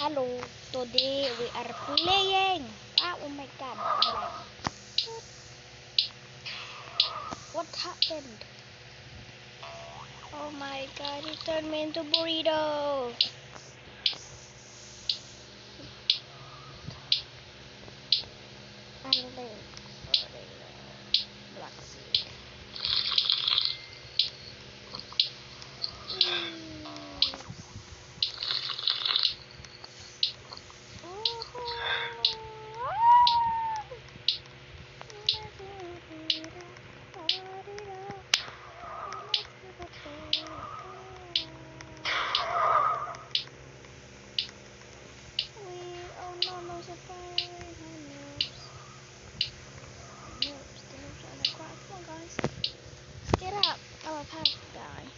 Hello, today we are playing. Oh my god, what happened? Oh my god, it turned me into burrito. I'm late for the black seed. Oh no, no surprise. Noobs, the noobs are gonna cry. Come on, guys. Get up. I'm about to die.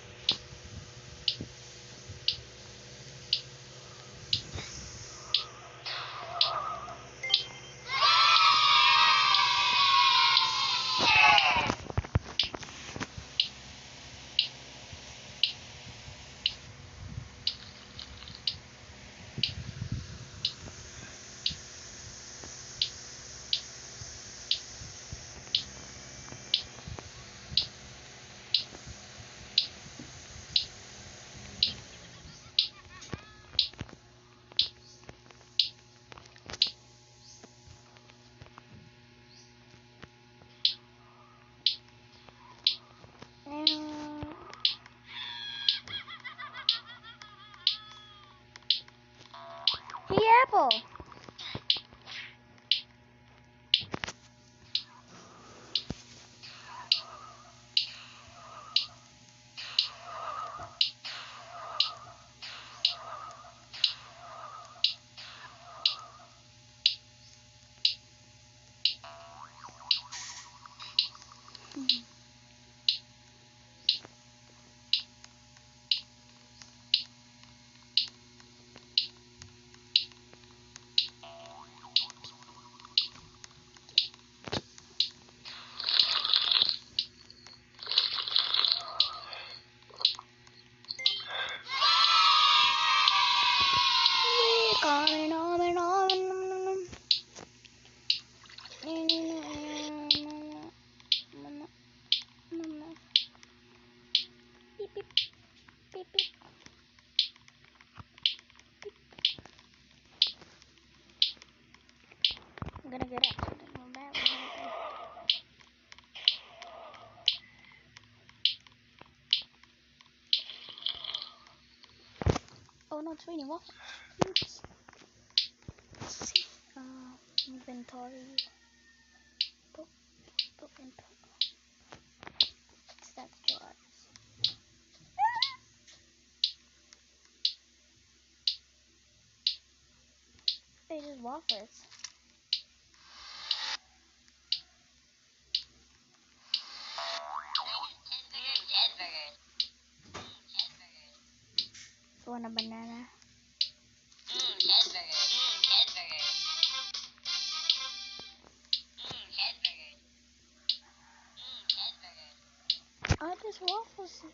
Hey, Apple. I'm gonna get up. Oh no, it's raining. What? Oops. Let's see. Inventory. Book inventory. That's jars. They just waffles. You want a banana? Oh, there's waffles.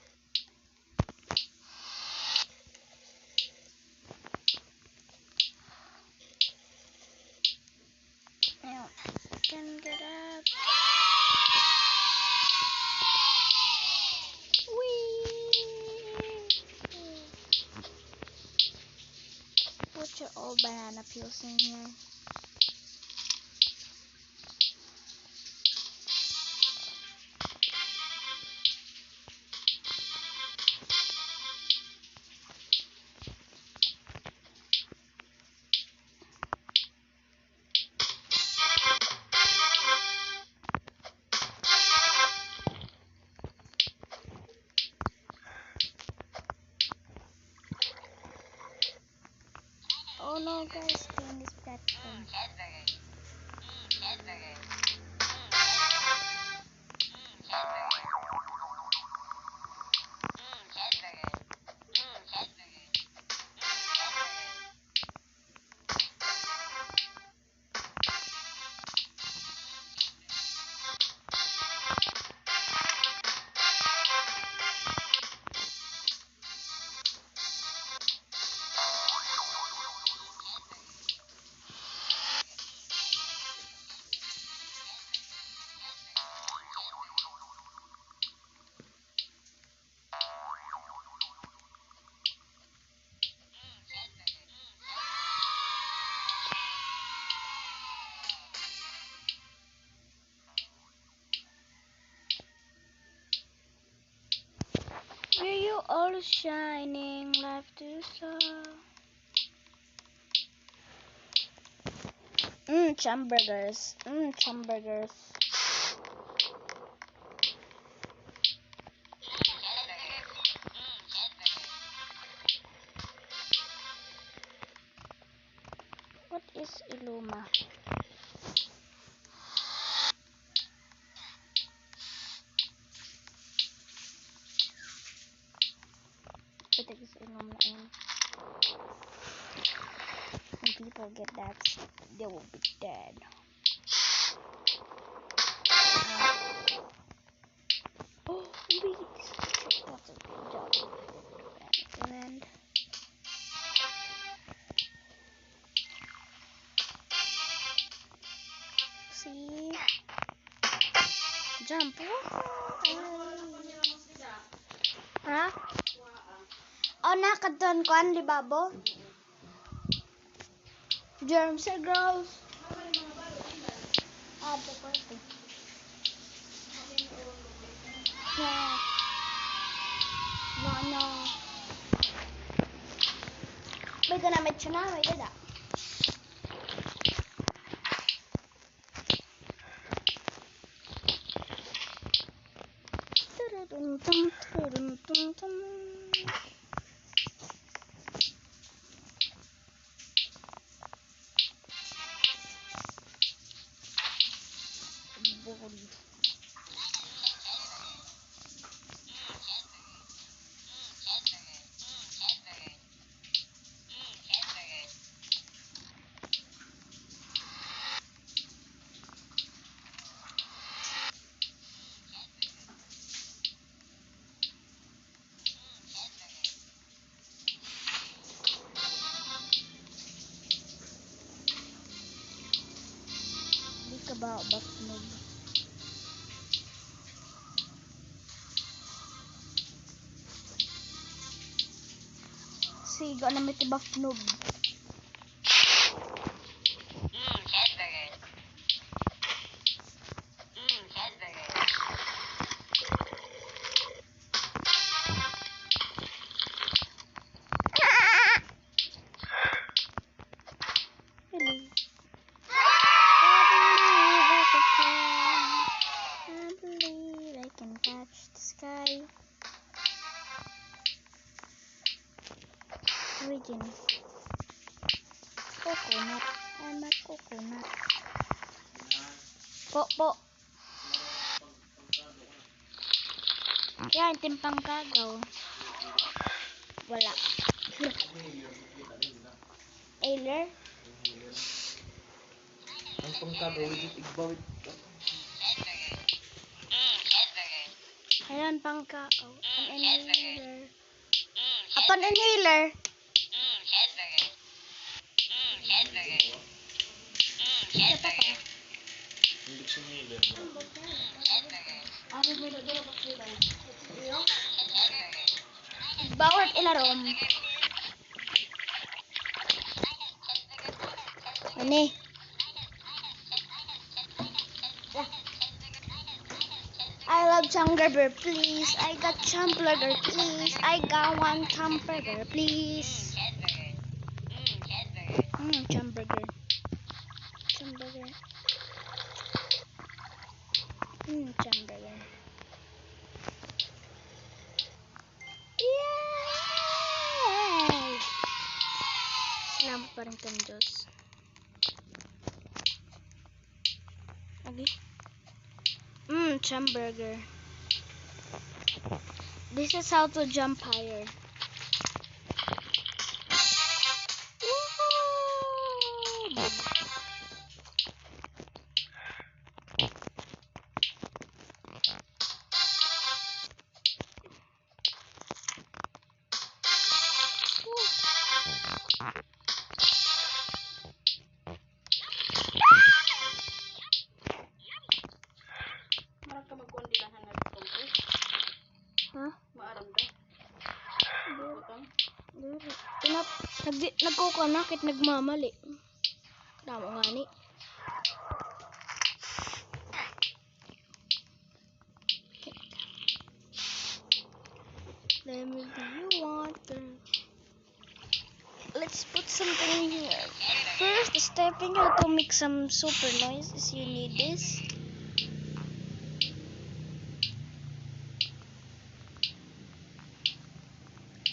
Now, can get up. Whee! Put your old banana peels in here. Oh no, guys, stay in this platform. all shining life to soul. Hamburgers. Hamburgers. What is Illuma? I think it's Illuma. When people get that, they will be dead. Oh, bees! That's a good job. And see, jump. Ha? Oh, nakadon ko ang libabo. Germs are gross. Ah, the party. Yeah. No. May ganamit siya na, may dada. About buff noob. See, got na buff noob. Origin. Coconut. I'm a coconut. Po. Yan, timpang kagaw. Wala. Ailer? Ang pangkagaw, igbawit ka. Ayan, pangkagaw. An inhaler. Upon inhaler. Hindi siya nila. Bawat ilarom. Ani. I love hamburger, please. I got hamburger, please. I got one hamburger, please. Hamburger. Hamburger. Hamburger. Yay! Salamat pa rin kang Diyos. Okay. Hamburger. This is how to jump higher. Nagkukanakit nagmamali. Tama nga ni. Let me be your water. Let's put something here. First, the stepping how to make some super noises. You need this.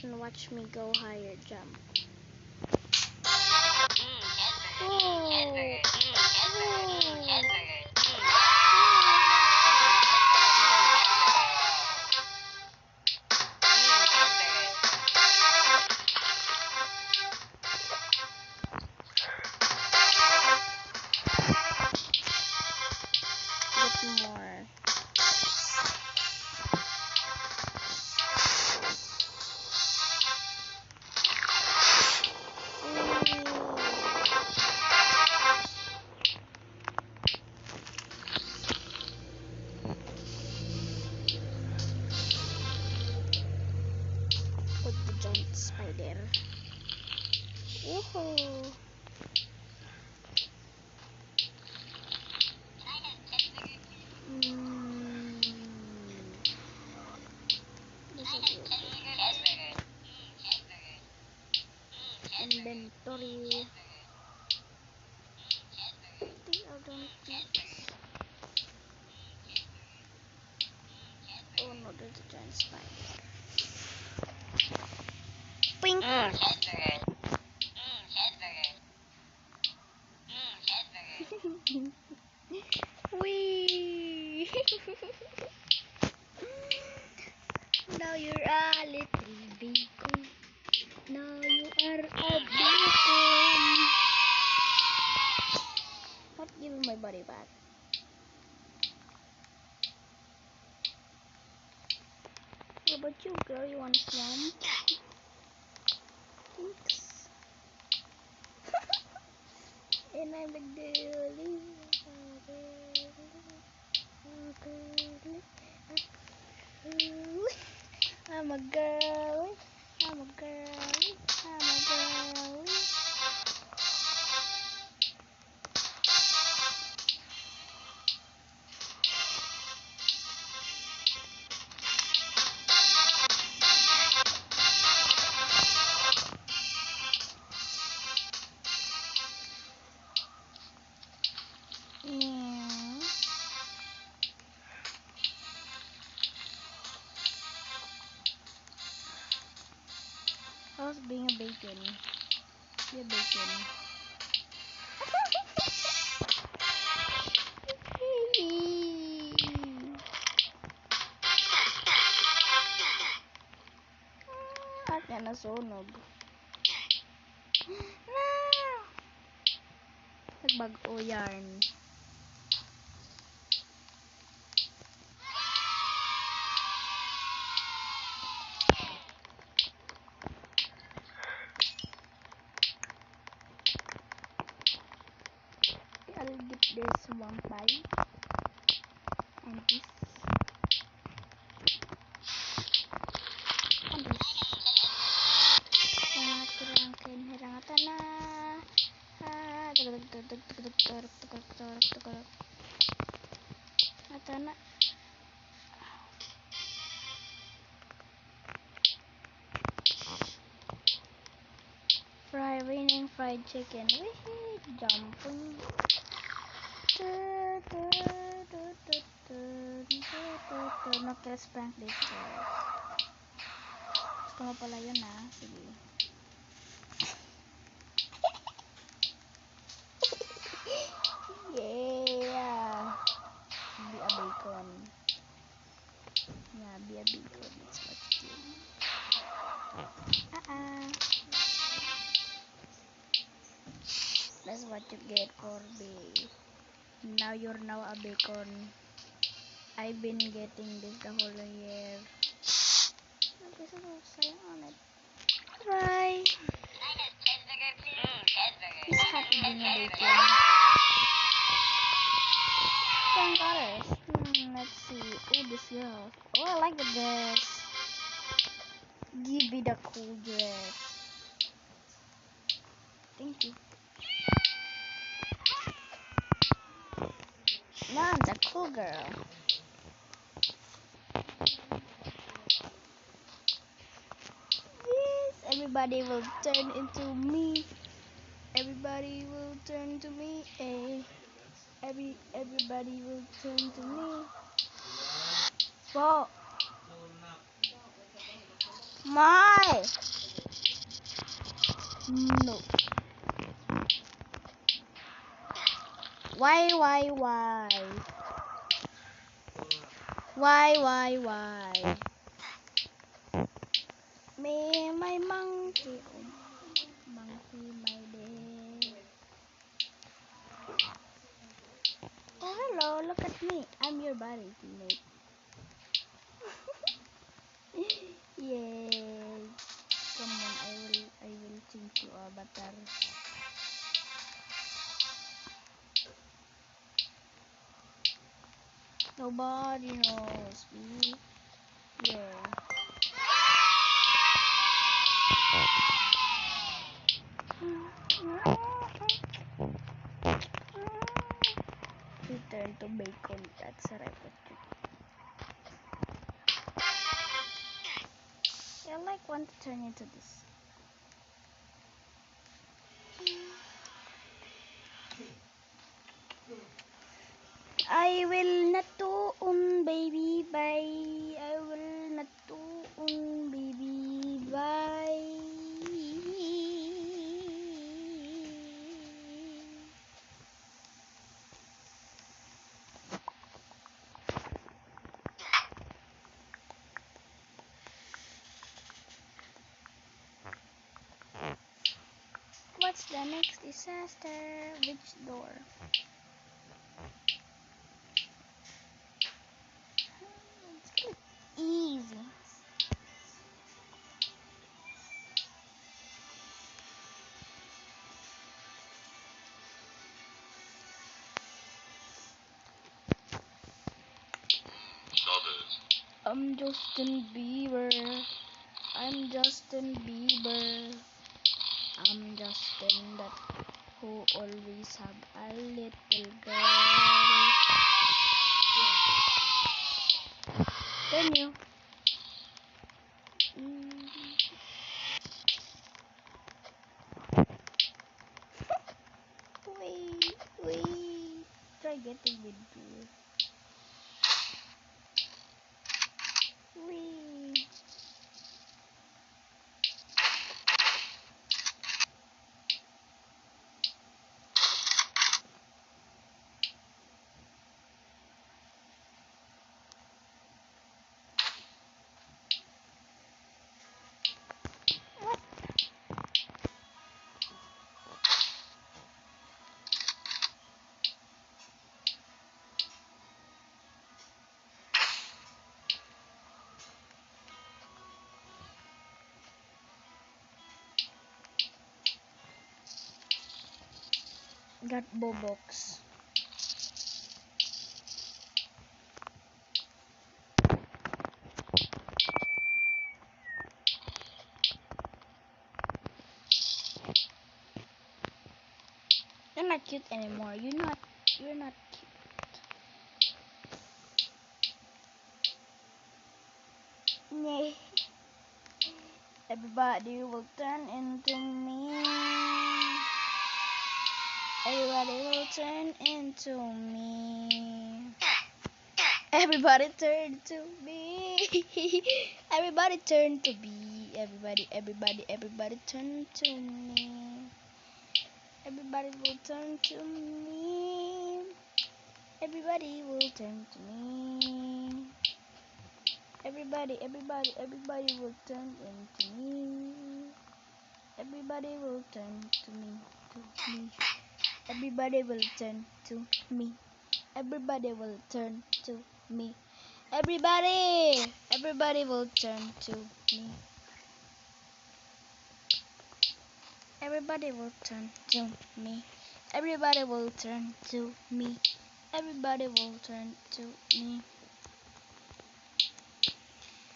And watch me go higher jump. Whoa. Bit more. Put the giant spider. Woohoo! Inventory. I think I don't think. Oh no, there's a giant spider. Pink. Wee. Now you're a little beacon. Now you are a beacon. What give my body back? What about you, girl? You wanna swim? Thanks. And I'm the girly. I'm a girl. I'm a girl. I'm a girl. Yeah. How's being a bacon? Be a bacon. At na nasunog. Nagbag-o yarn. I'll get this one pie and this and this. Kurangkan hirangatan na. Atana. Raining fried chicken. Wee, jumping. No, let's prank this guys. Gusto mo pala yun sige. Yeah. Be a bacon. Yeah, be a bacon. That's what you do. That's what you get for now you're now a bacon. I've been getting this the whole year. There's a little sign on it. Try. He's happy being a bacon. $10. Let's see. Oh, this girl. Oh, I like the dress. Give me the cool dress. Thank you. Now I'm the cool girl. Everybody will turn into me. Everybody will turn to me. Everybody will turn to me. Wow. My. No. Why? Why? Me, my monkey. Monkey, my day. Oh, hello. Look at me. I'm your buddy teammate. Yay. Come on, I will change you avatar. Nobody knows me. Yeah. Return to bacon. That's right. I want to turn into this. I will not do baby bye. I will not do baby bye. What's the next disaster? Which door? It's easy. I'm Justin Bieber. I'm Justin Bieber. I'm Justin that who always have a little girl. Turn you. Wait. Try getting with you. Wait. What? Got Bobox. You're not cute anymore. You're not cute. Nay. Everybody will turn into me. Everybody will turn into me. Everybody turn to me. Everybody turn to me. Everybody turn to me. Everybody will turn to me. Everybody will turn to me. Everybody will turn into me. Everybody will turn to me. Everybody will turn to me. Everybody will turn to me. Everybody will turn to me. Everybody will turn to me. Everybody will turn to me. Everybody will turn to me.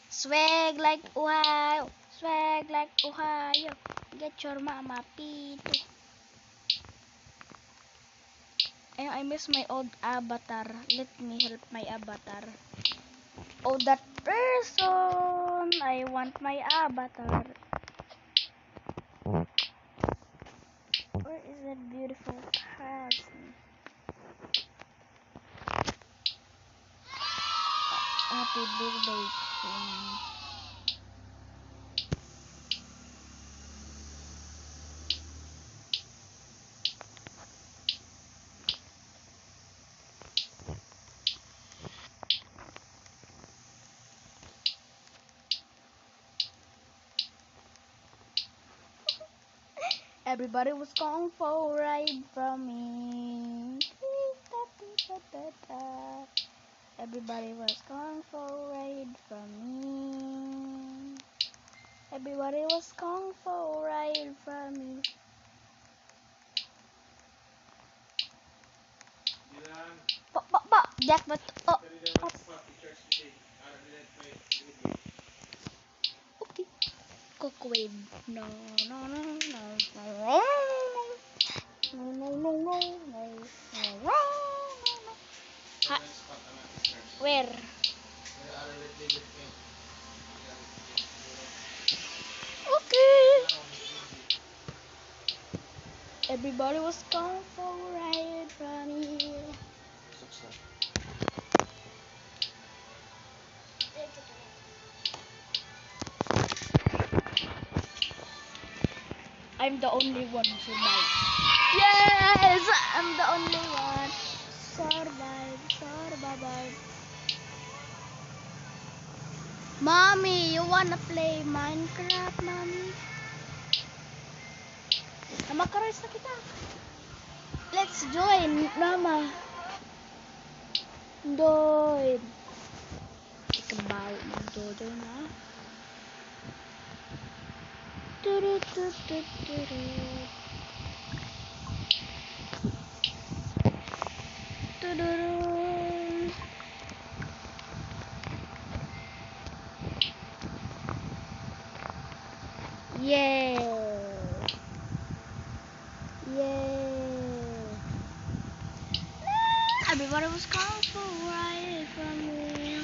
Swag like Ohio. Swag like Ohio. Get your mama pito. I miss my old avatar. Let me help my avatar. Oh, that person. I want my avatar. is that beautiful cousin. Happy birthday to me. Everybody was going for a ride from me. Everybody was going for a ride from me. Everybody was going for a ride from me. Pak, jackpot. Oh, okay. Cook wave. No, no, no, no, no. No, no, no, no, no, no. Ha, where? Okay. Everybody was going for a ride from here. I'm the only one who survived. Yes, I'm the only one. Survive. Mommy, you wanna play Minecraft, mommy? Makarois na kita. Let's join, mama. Join. Ikabaw mag-jojo na. Turut. Tururun. Yeah. Everybody was calling for a ride from me.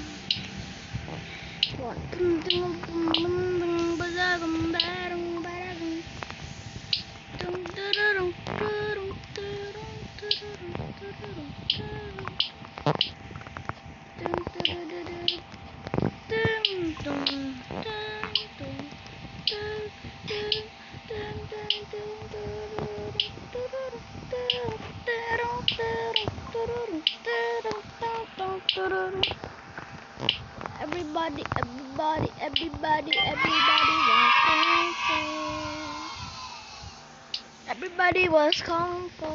Everybody was kung fu.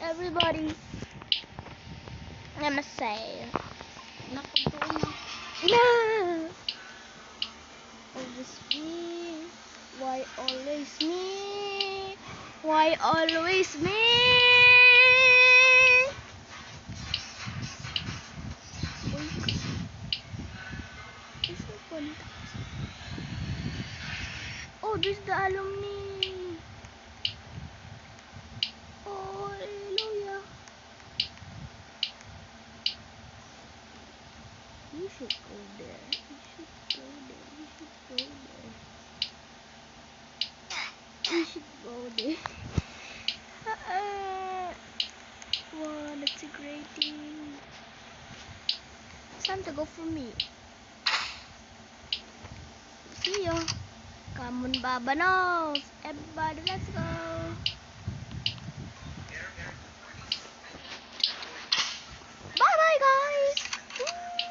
Everybody. Let me say. No. Always me. Why always me? Why always me? Oh, this is the alumni. Oh, hallelujah. You should go there. You should go there. Wow, that's a great thing. It's time to go for me. See ya. Come on, Babanos. Everybody, let's go. Bye-bye, guys. Bye.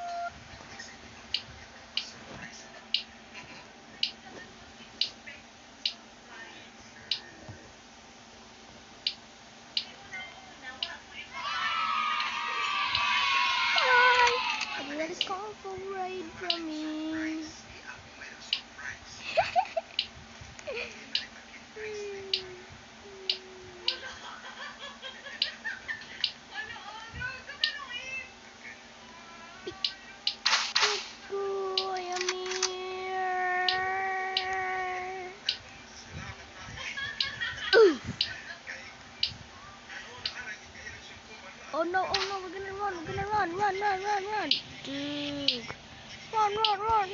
Everybody's calling for a ride from me. I am here. Oh no, we're gonna run. Dude. Run.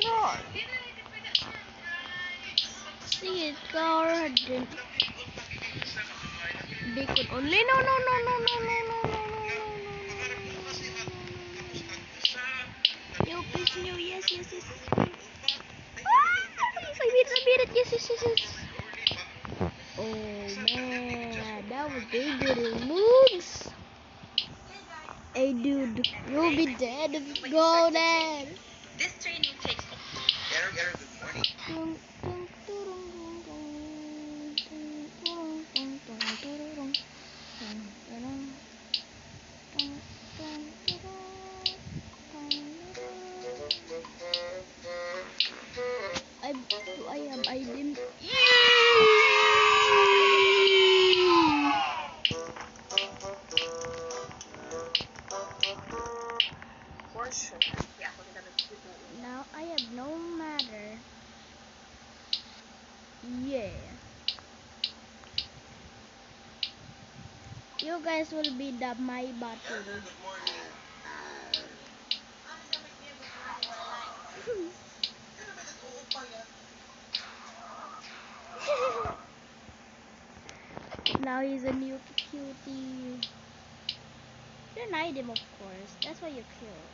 See it, garden. Bacon only. No, no, no, no, no, no, no, no, no, no. Yo, please, no. Yes, yes, yes, yes. Ah, 5 minutes, I made it. Yes, yes, yes, yes. Oh man, that was very good moves. Hey dude, you'll be dead if you go there. This training takes. Error, good morning. I have item. For sure. Yeah, ako nila nagtuturo. Now I have no matter. Yeah. You guys will be my battle. Good morning. Now he's a new cutie. Denied him, of course. That's why you're cute.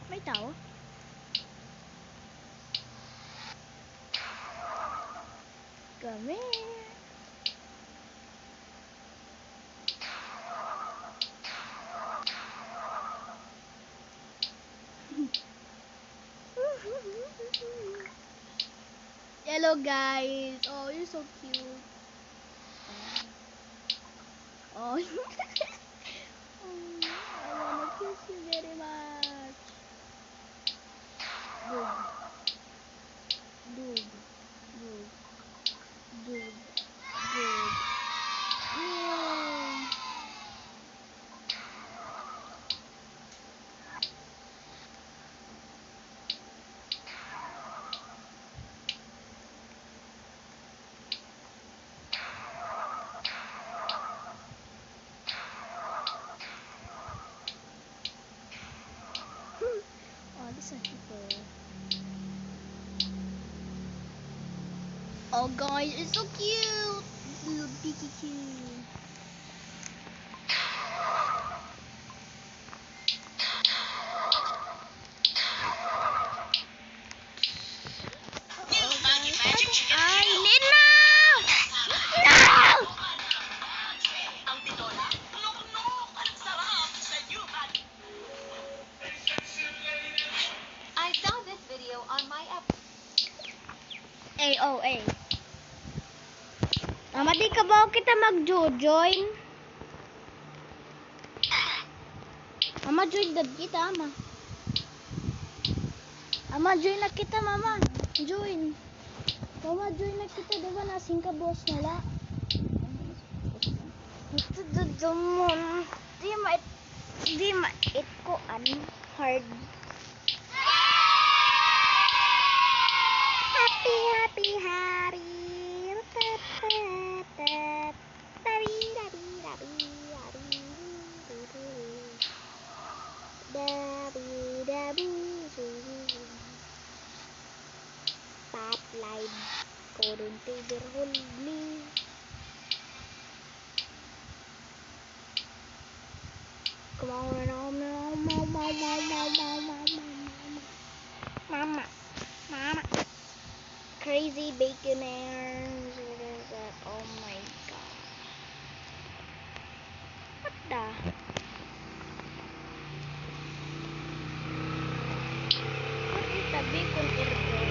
May tao? Come here. Hello guys. Oh, you're so cute. Oh. I wanna kiss you very much. Good. Good. Good. Good. Good. Yeah. Oh, this is people. Oh, guys, it's so cute. Little picky cute. Oh, guys. I need now. No. Ang tinola? Lunok-lunok! Anong sarap sa iyo, man? I saw this video on my app. Ay, oh, ay. Mama, di ka ba kita mag-join? Mama, join dad kita, ama. Ama, join na kita, mama. Join. Mama, join na kita. Diba nasing ka, boss nila? Ito, dudumon. Di mait ko, hard. Happy, happy, happy. Spotlight couldn't take hold me. Come on, mama, mama. Crazy baconaires. What is that? Oh my god. What the? What is the bacon airport?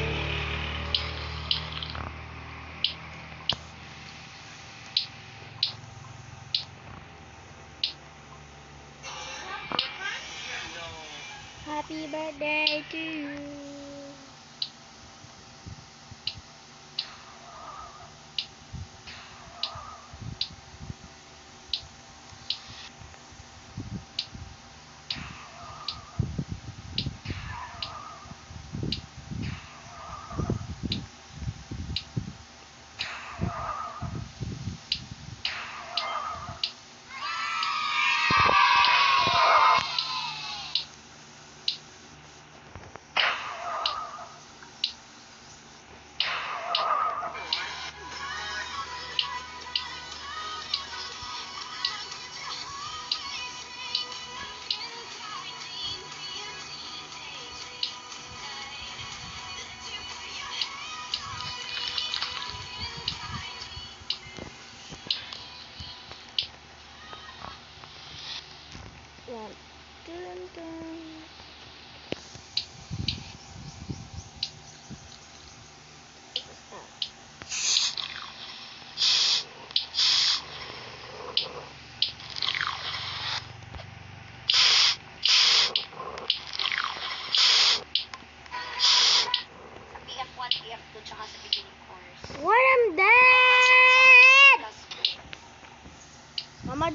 Happy birthday to you.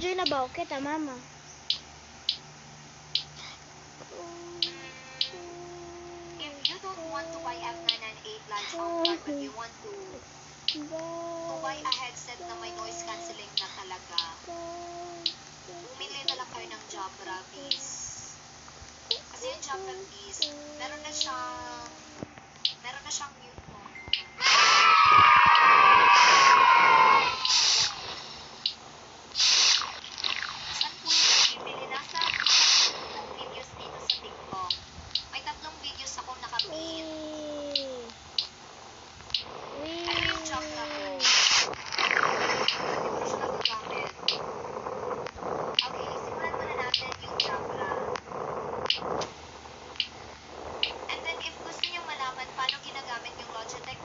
join about kita, mama. If you don't want to buy F998 lights outside, but you want to buy a headset na may noise cancelling na talaga, bumili na lang kayo ng Jabra Bees. Kasi yung Jabra Bees, meron na siyang mute function. Saan po yung bibili? Nasa kong videos dito sa TikTok. May 3 videos akong nakapin. Ano yung Jabra ko? Hindi ko na siya nagagamit. Okay, simulan muna natin yung Jabra. And then, if gusto niyo malaman paano ginagamit yung Logitech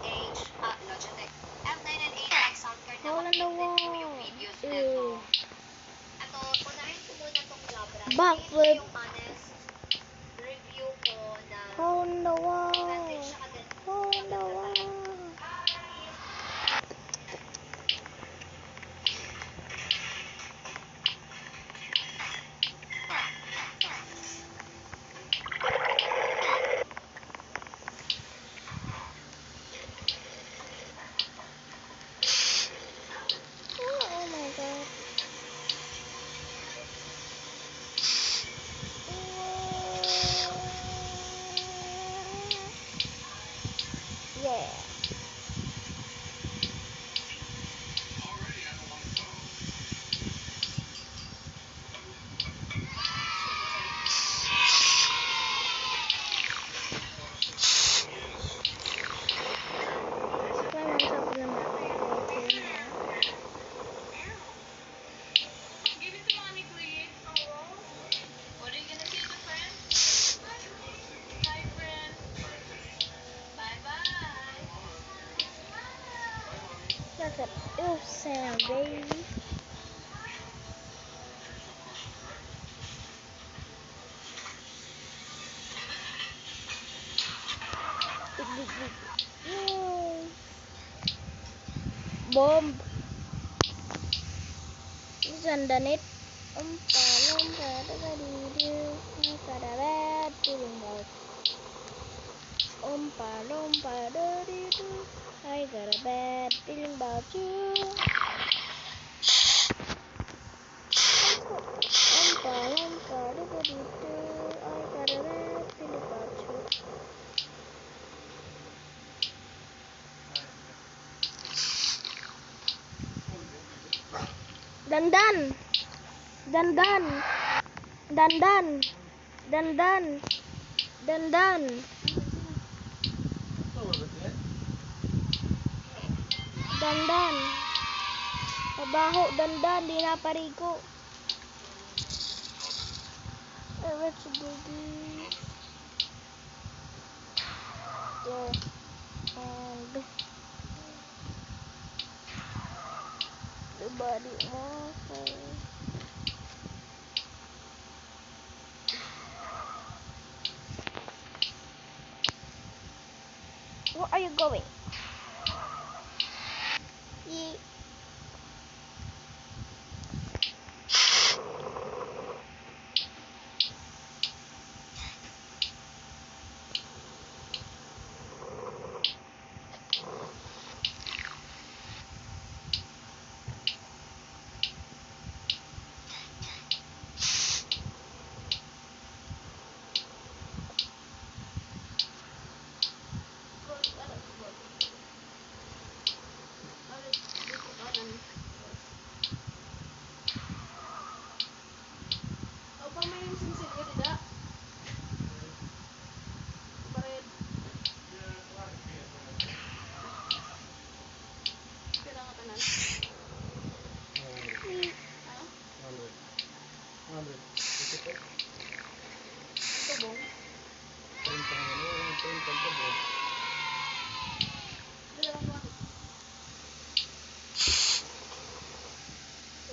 F998 mic sound card na makikita po yung videos nito. Ito, unahin ko muna tong Jabra. Backflip. Ito yung honest review ko na Hole in the wall. hindi siya Hole in the wall. Oh my god. Yeah. Give it to mommy, please. What are you gonna say to friends? Hi, friends. Bye-bye. Look at oof sound, baby. Yay. Bomb. Sundan it. Umpa lumpa da-da-dee-doo. Da-da-da, feeling about. Umpa lumpa da-dee-doo. I got a bad feeling about you. Umpa lumpa da-da-dee-doo. I got a bad feeling about you. Dandan. Dandan. Dandan. Dandan. Dandan. Dandan. Mabaho, dandan, di na parigo. Rich baby. Yeah. And the body also. Where are you going? Ye.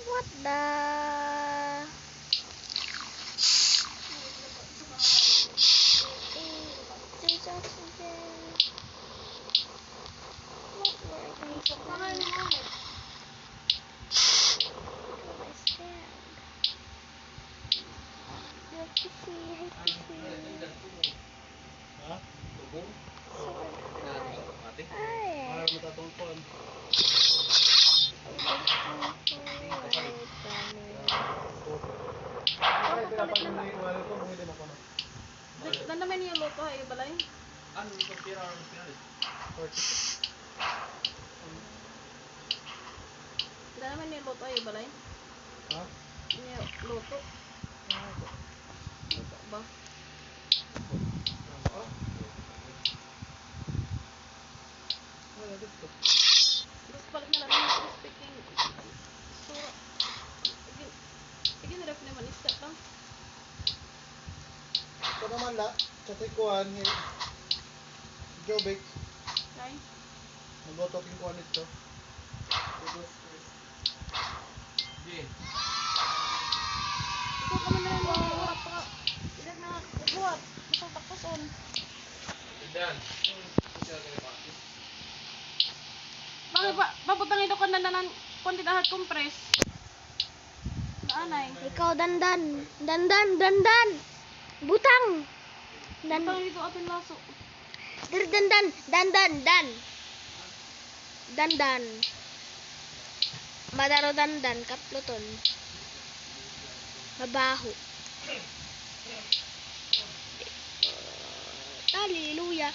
What the? This oxygen. Not working. My stand. Ha? Tubong? Ate? Ay. Mahal mo tatungkol. Ay, pinapanin mo yung wala ko, bumili mo ko na. Dan naman yung luto ay balay. Ano yung pira ang pinalit? 40. Dan naman yung luto ay balay. Ha? Yung luto. Luto ba? Wala dito. Tapos balik na lang yung speaking. Sura. Again, ref naman isda lang. Ito naman la, sa tikuan, Jobik, Okay? magluto king kuan ito. Di. Ikaw ka man na lang mga buhat pa. Ilag na buhat. Masang takpason. Dan. Bakit ba? Paputang ito ka na nanan kundi lahat compress. Naanay. Ikaw dandan. Dandan. Butang. Paputang ito atin laso. Dandan. Madaro dandan kapluton. Mabaho. Hallelujah.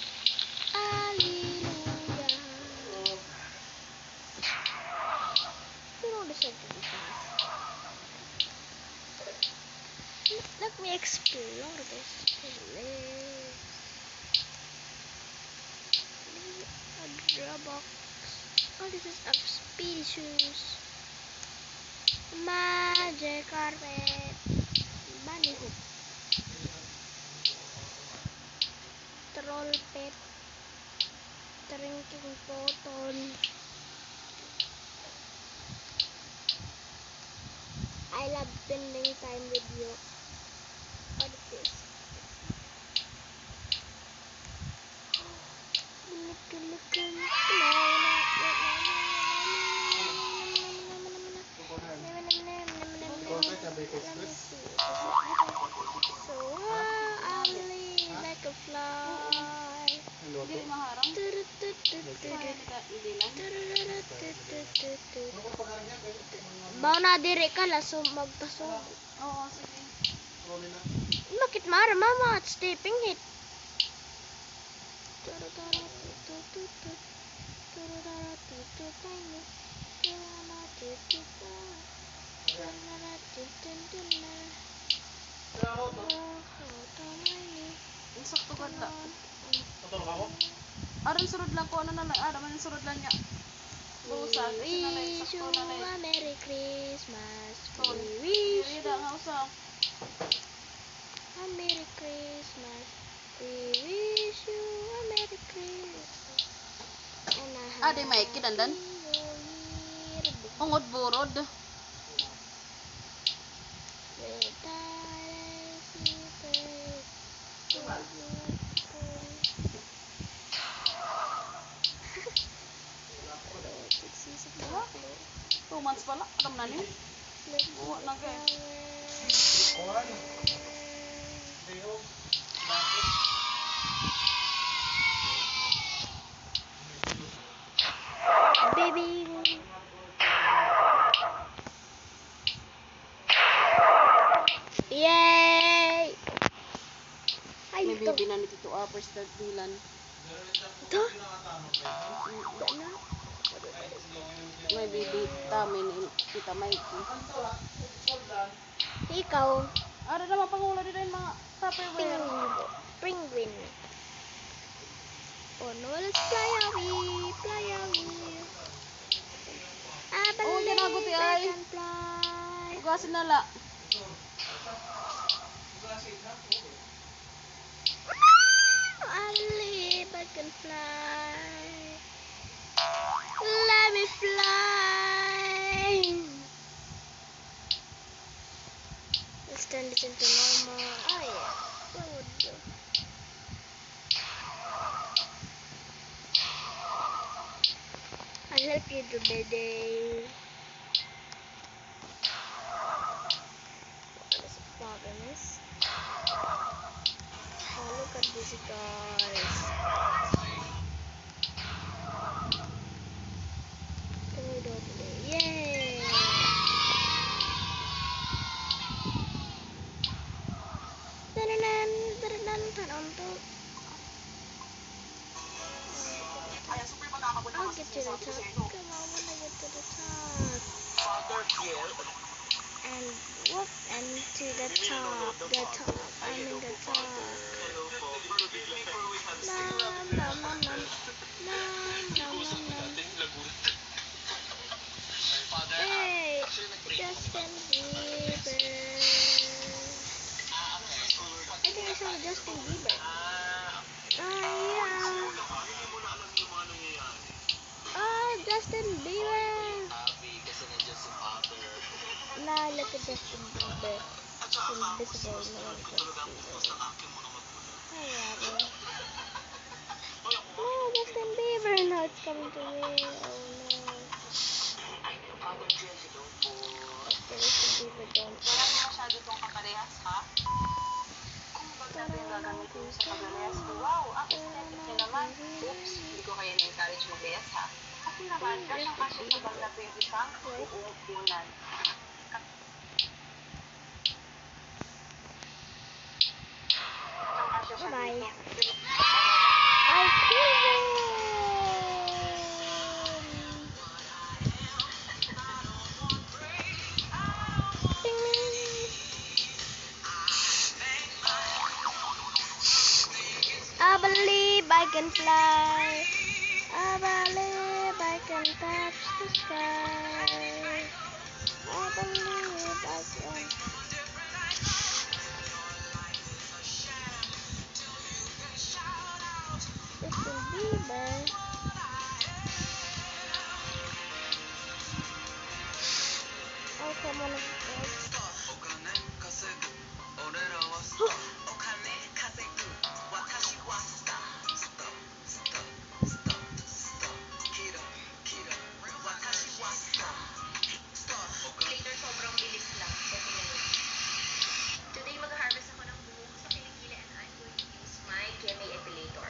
You don't deserve to be fast. Let me explore this place. A Dropbox. Oh, this is auspicious. Magic carpet. Bunny hoop. Troll pet. Drinking photon. I love spending time with you. What is this? So ugly like a fly. Hindi maharang. Kaya hindi lang. Bawa na diri ka laso magpasok. Oo, sige. Bakit mara mama at stepping hit? Ang sakto ganda. Tutulog ako? Aron surod lang ko ano na lang. Man surod lang niya. Busa. Kasi na lang Wish you sakto na lang. a Merry Christmas. Tol. We wish Dili you da nga usa. a Merry Christmas. We wish you a Merry Christmas. And a Di may kinandan. Happy New Year. Ungod burod. With tires you take to your school. 2 months pala. Alam na ni. Oo, na kay. Kuan. Deo. Bakit? Baby. Yay! Ay, May ito. baby na ni Tito First start dilan. Ito? Ito na. May baby tami ni Tita Mikey. Ikaw. Ara naman pangulo din yung mga Tupperware. Penguin. Oh no, let's fly away. I Oh, yan ako, believe ti, I ay. can fly. Ugasin na la. I believe I can fly. Let me fly. Let's turn this into normal. Oh yeah. What would do? I'll help you do better. What is the problem is? Look at this, guys. Yay! Tananan, tananan, tanontok. I'll get to the top. Come on, when I get to the top. And whoop, and to the top. The top. I'm in the top. Nom, nom, nom, nom. Nom, nom, nom, nom. Hey, Justin Bieber. I think I saw Justin Bieber. Yeah. Oh, Justin Bieber. Nah, look at Justin Bieber. Invisible, no one can see him. Alright. No, Justin Bieber. Now it's coming to me. Oh no. Okay, Justin Bieber, don't. Wala mo masyado itong kaparehas, ha? Kung baga yung gagamitin mo sa pag-alehas ko, wow, ang aesthetic niya naman. Oops, hindi ko kayo na-encourage mag-alehas, ha? Kasi naman, kasyang-kasya sa bag na 20 isang uupunan. Bye-bye. I feel it. I believe I can fly. I believe I can touch the sky. I believe I can. Justin Bieber. Oh, come on. Later, sobrang bilis lang. Today, mag-harvest ako ng buhok sa kilikili and I'm going to use my GMA Epilator.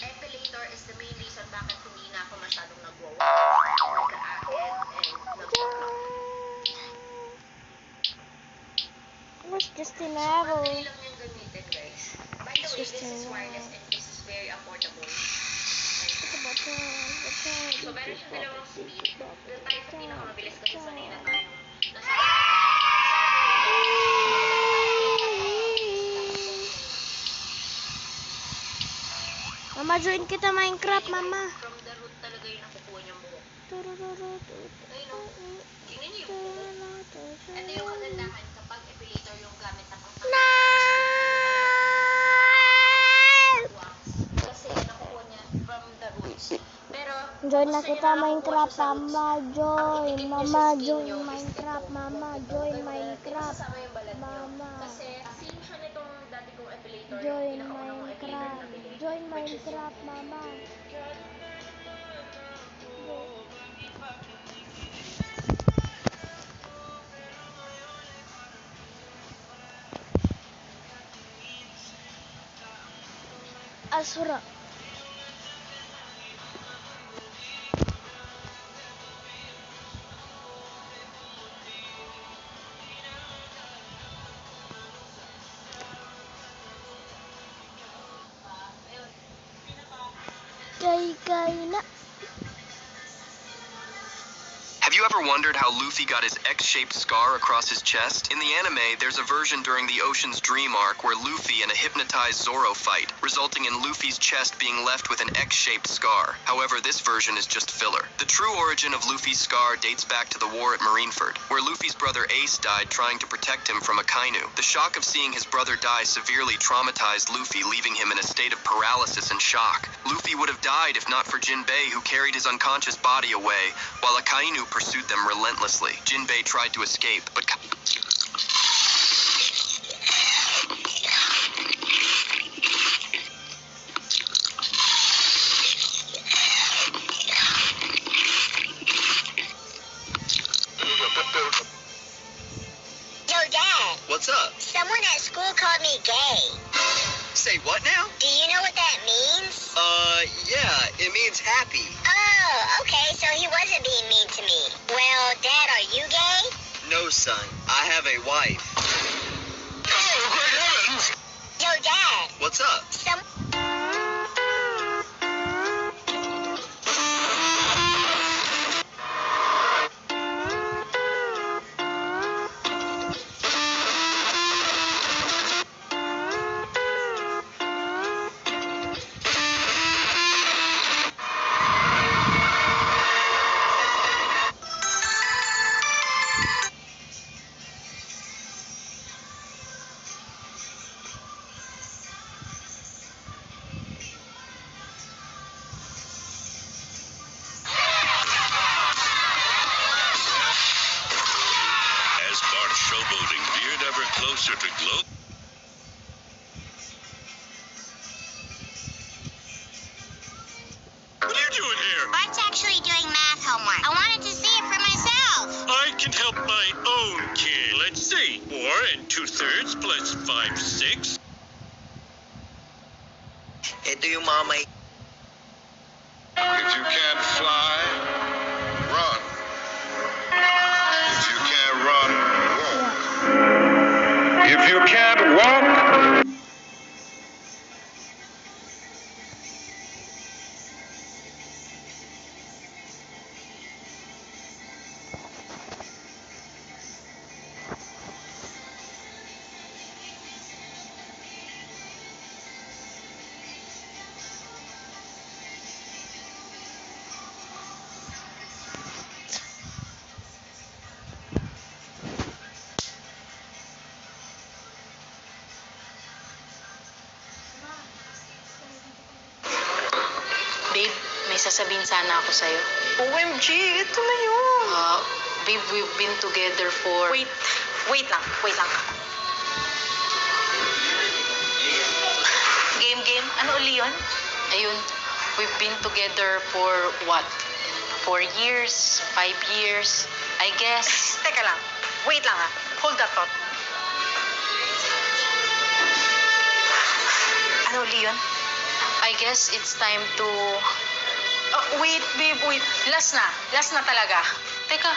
Epilator is the main reason bakit hindi na ako masyadong nag-wow. What's Justin So, Bieber? madali lang yung gamitin, guys. By the way, this is wireless and this is very affordable. So, meron siyang dalawang speed. Doon tayo sa pinakamabilis kasi sanay na tayo. Mama, join kita Minecraft, Mama. From the root talaga yung nakukuha niyang buhok. Ayun o. Tingnan niyo yung buhok. Ito yung kagandahan kapag epilator yung gamit na pang kasi nakukuha niya from the roots. Pero, Join na gusto kita niya Minecraft, nakukuha siya sa Mama. roots. Join. Ang Mama, idikit niya sa skin join niyo is Minecraft, ito. Mama. Join Minecraft. Kasama yung balat niyo. Mama. Kasi, same siya nitong dati kong epilator. Join Yung pinakaunang kong epilator na Minecraft. bili. Join Which is yung Minecraft, Mama. Asura. Kay na. Have you ever wondered how Luffy got his X-shaped scar across his chest? In the anime, there's a version during the Ocean's Dream arc where Luffy and a hypnotized Zoro fight, resulting in Luffy's chest being left with an X-shaped scar. However, this version is just filler. The true origin of Luffy's scar dates back to the war at Marineford, where Luffy's brother Ace died trying to protect him from Akainu. The shock of seeing his brother die severely traumatized Luffy, leaving him in a state of paralysis and shock. Luffy would have died if not for Jinbei, who carried his unconscious body away, while Akainu pursued them relentlessly. Jinbei tried to escape, but Yo, Dad, what's up? someone at school called me gay. Say what now? It means happy. Oh, okay, so he wasn't being mean to me. Well, Dad, are you gay? No, son. I have a wife. Oh, great heavens! Yo, Dad. What's up? Some... As Bart's showboating veered ever closer to glow. What are you doing here? Bart's actually doing math homework. I wanted to see it for myself. I can help my own kid. Let's see. 4 2/3 plus 5 6. Ito yung mga may... If you can't fly, run. If you can't run, walk. If you can't walk, Babe, may sasabihin sana ako sa'yo. OMG, ito na yun. Babe, we've been together for... Wait lang. Game. Ano uli yun? Ayun, we've been together for what? 4 years? 5 years? I guess. Teka lang. Wait lang ah. Hold that thought. Ano uli yun? I guess it's time to... Wait, babe, wait. Last na talaga. Teka,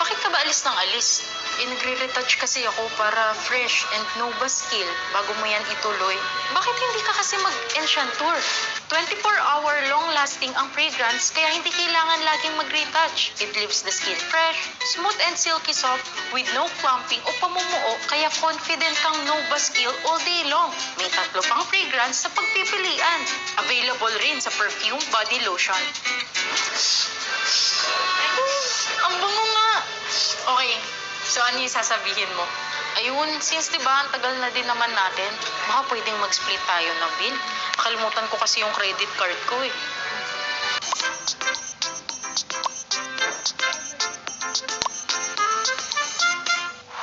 bakit ka ba alis ng alis? Nagre-retouch kasi ako para fresh and no baskil bago mo yan ituloy. Bakit hindi ka kasi mag-enchanteur? 24-hour long-lasting ang fragrance kaya hindi kailangan laging mag-retouch. It leaves the skin fresh, smooth and silky soft with no clumping o pamumuo kaya confident kang no baskil all day long. May 3 pang fragrance sa pagpipilian. Available rin sa perfume body lotion. Ang bango nga! Okay, so ano yung sasabihin mo? Ayun, since diba ang tagal na din naman natin, baka pwedeng mag-split tayo ng bill. Nakalimutan ko kasi yung credit card ko eh.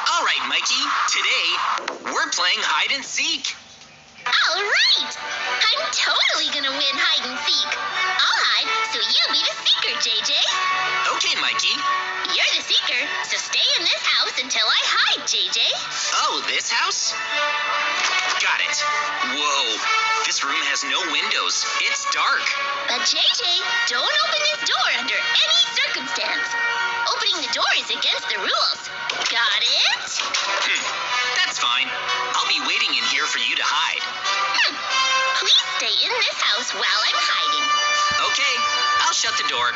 Alright, Mikey. Today, we're playing hide and seek. All right. I'm totally gonna win hide and seek. I'll hide, so you be the seeker, JJ. Okay, Mikey. You're the seeker, so stay in this house until I hide, JJ. Oh, this house? Got it. Whoa. This room has no windows. It's dark. But JJ, don't open this door under any circumstance. Opening the door is against the rules. Got it? That's fine. I'll be waiting in here for you to hide. Please stay in this house while I'm hiding. Okay. I'll shut the door.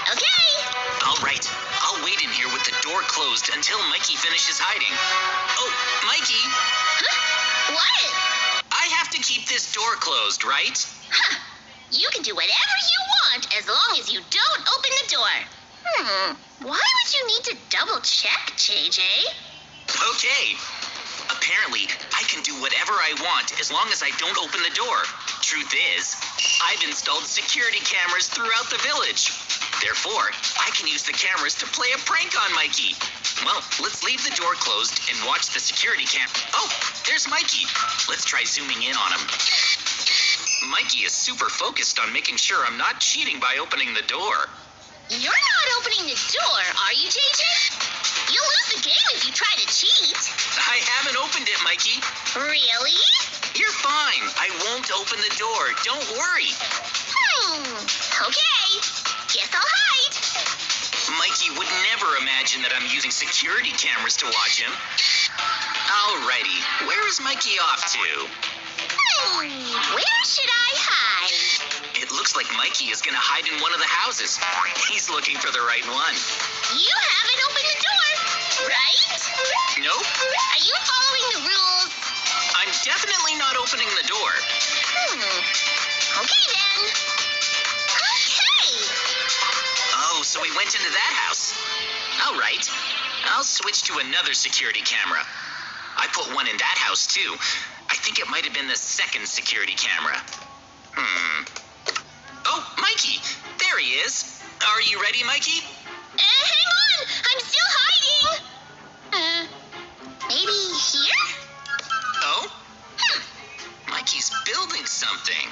Okay. All right. I'll wait in here with the door closed until Mikey finishes hiding. Oh, Mikey, Huh? What? I have to keep this door closed, right? Huh. You can do whatever you want as long as you don't open the door. Why would you need to double check, JJ? Okay. Apparently, I can do whatever I want as long as I don't open the door. Truth is, I've installed security cameras throughout the village. Therefore, I can use the cameras to play a prank on Mikey. Well, let's leave the door closed and watch the security cam. Oh, there's Mikey. Let's try zooming in on him. Mikey is super focused on making sure I'm not cheating by opening the door. You're not opening the door, are you, JJ? You'll lose the game if you try to cheat. I haven't opened it, Mikey. Really? You're fine. I won't open the door. Don't worry. imagine that I'm using security cameras to watch him. Alrighty, where is Mikey off to? Where should I hide? It looks like Mikey is gonna hide in one of the houses. He's looking for the right one. You haven't opened the door, right? Nope, Are you following the rules? I'm definitely not opening the door. Okay then. Okay. Oh, so he went into that house. Alright, I'll switch to another security camera. I put one in that house too. I think it might have been the second security camera. Oh, Mikey! There he is. Are you ready, Mikey? Hang on! I'm still hiding! Maybe here? Oh? Mikey's building something.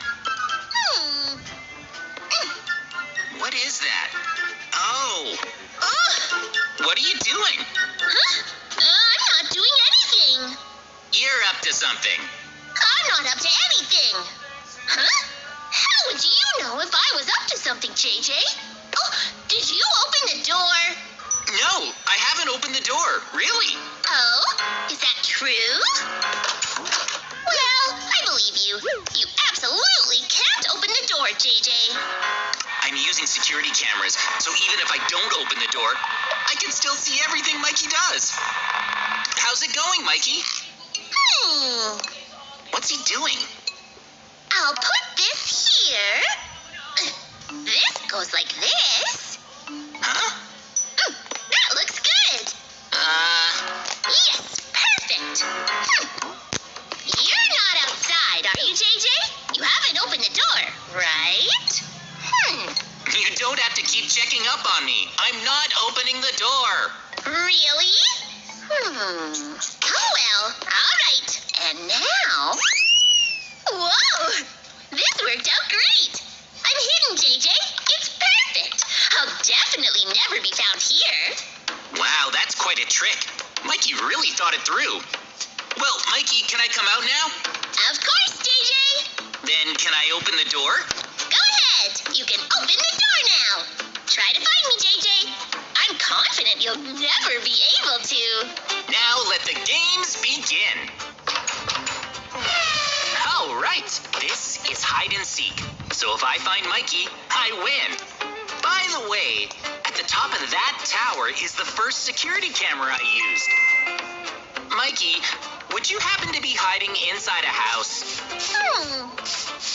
What is that? Oh! What are you doing? Huh? I'm not doing anything. You're up to something. I'm not up to anything. Huh? How would you know if I was up to something, JJ? Oh, did you open the door? No, I haven't opened the door. Really? Oh, is that true? Well, I believe you. You absolutely can't open the door, JJ. I'm using security cameras, so even if I don't open the door, I can still see everything Mikey does. How's it going, Mikey? What's he doing? I'll put this here. This goes like this. Huh? That looks good. Yes, perfect. You're not outside, are you, JJ? You haven't opened the door, right? You don't have to keep checking up on me. I'm not opening the door. Really? Oh, well, all right. And now... Whoa! This worked out great. I'm hidden, JJ. It's perfect. I'll definitely never be found here. Wow, that's quite a trick. Mikey really thought it through. Well, Mikey, can I come out now? Of course, JJ. Then can I open the door? Go ahead. You can open the door now. Try to find me, JJ. I'm confident you'll never be able to. Now let the games begin. All right, this is hide and seek. So if I find Mikey, I win. By the way, at the top of that tower is the first security camera I used. Mikey, would you happen to be hiding inside a house?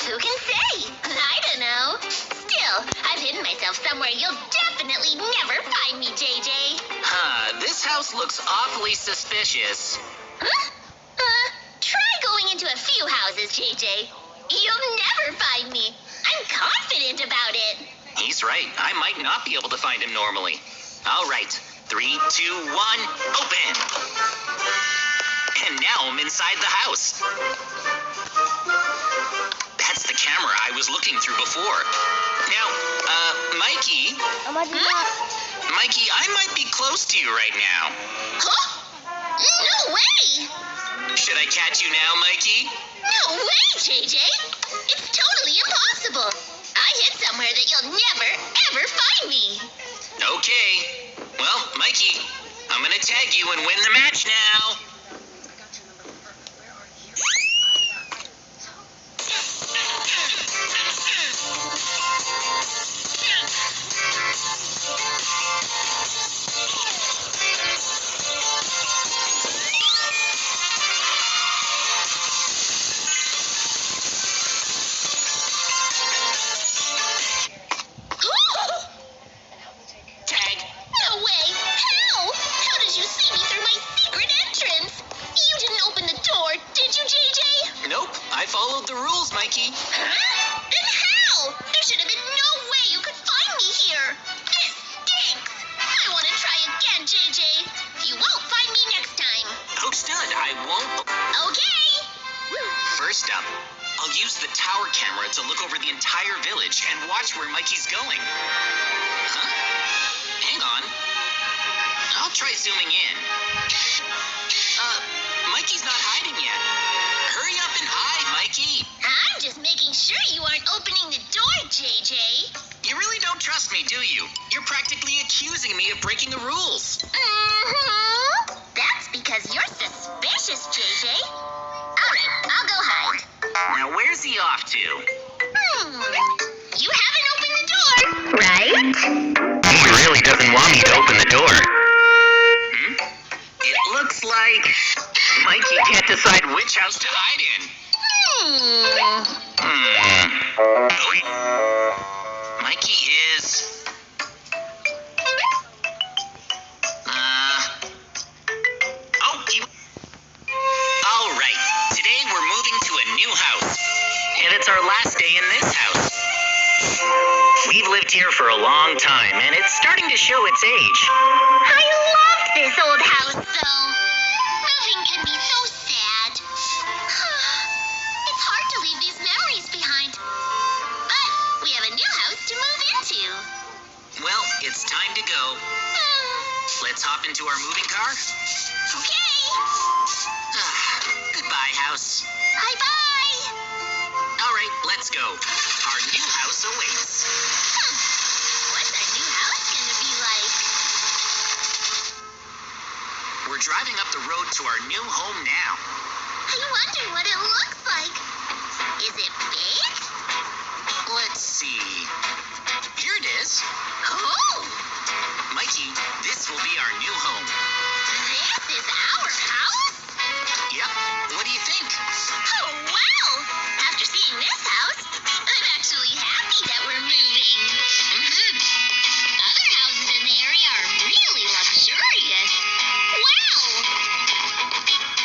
Who can say? I don't know. Still, I've hidden myself somewhere you'll definitely never find me, JJ. This house looks awfully suspicious. Huh? Try going into a few houses, JJ. You'll never find me. I'm confident about it. He's right. I might not be able to find him normally. All right. 3, 2, 1, open. And now I'm inside the house. That's the camera I was looking through before. Now, Mikey. Mikey, I might be close to you right now. Huh? No way! Should I catch you now, Mikey? No way, JJ! It's totally impossible. I hid somewhere that you'll never, ever find me. Okay. Well, Mikey, I'm gonna tag you and win the match now. Tag. No way! How? How did you see me through my secret entrance? You didn't open the door, did you, JJ? Nope, I followed the rules, Mikey. Huh? Then how? There should have been no way you could find me here. This stinks. I want to try again, JJ. You won't find me next time. Understood, I won't. Okay. First up, I'll use the tower camera to look over the entire village and watch where Mikey's going. Huh? Hang on. I'll try zooming in. Mikey's not hiding yet. Hurry up and hide, Mikey. I'm just making sure you aren't opening the door, JJ. You really don't trust me, do you? You're practically accusing me of breaking the rules. Mm-hmm. That's because you're suspicious, JJ. Alright, I'll go hide. Now, where's he off to? You haven't opened the door, right? He really doesn't want me to open the door. It looks like Mikey can't decide which house to hide in. Mikey is... All right. Today we're moving to a new house. And it's our last day in this house. We've lived here for a long time, and it's starting to show its age. I loved this old house, though. Moving can be so sad. It's hard to leave these memories behind. But we have a new house to move into. Well, it's time to go. Let's hop into our moving car. Okay. Goodbye, house. Bye-bye. All right, let's go. Our new house awaits. What's our new house gonna be like? We're driving up the road to our new home now. I wonder what it looks like. Is it big? Let's see. Here it is. Oh! Mikey, this will be our new home. This is our house? Yep. What do you think? Oh, wow! After seeing this house, I'm actually happy that we're moving. Other houses in the area are really luxurious. Wow!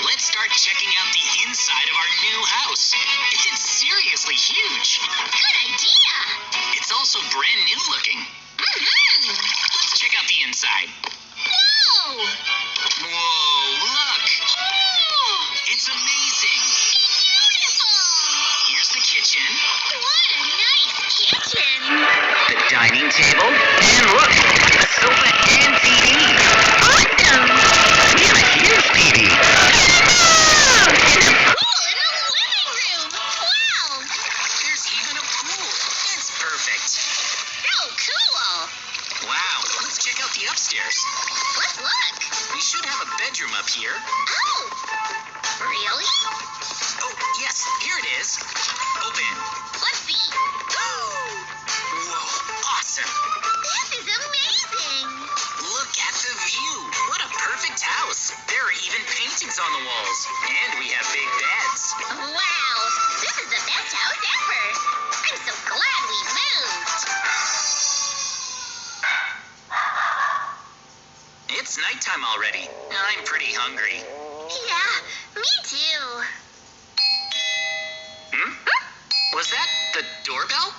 Let's start checking out the inside of our new house. It's seriously huge. Good idea! It's also brand new looking. Let's check out the inside. Whoa! Whoa, look! It's amazing. Beautiful! Here's the kitchen, What a nice kitchen! the dining table, and look, a sofa and TV. Awesome! Yeah, a huge TV. Cool in the living room! Wow! There's even a pool. It's perfect. So cool! Wow, let's check out the upstairs. Let's look! We should have a bedroom up here. Oh! Really? Oh, yes, here it is. Open. Let's see. Whoa, awesome. This is amazing! Look at the view. What a perfect house. There are even paintings on the walls. And we have big beds. Wow! This is the best house ever! I'm so glad we moved! It's nighttime already. I'm pretty hungry. Yeah, me too. Was that the doorbell?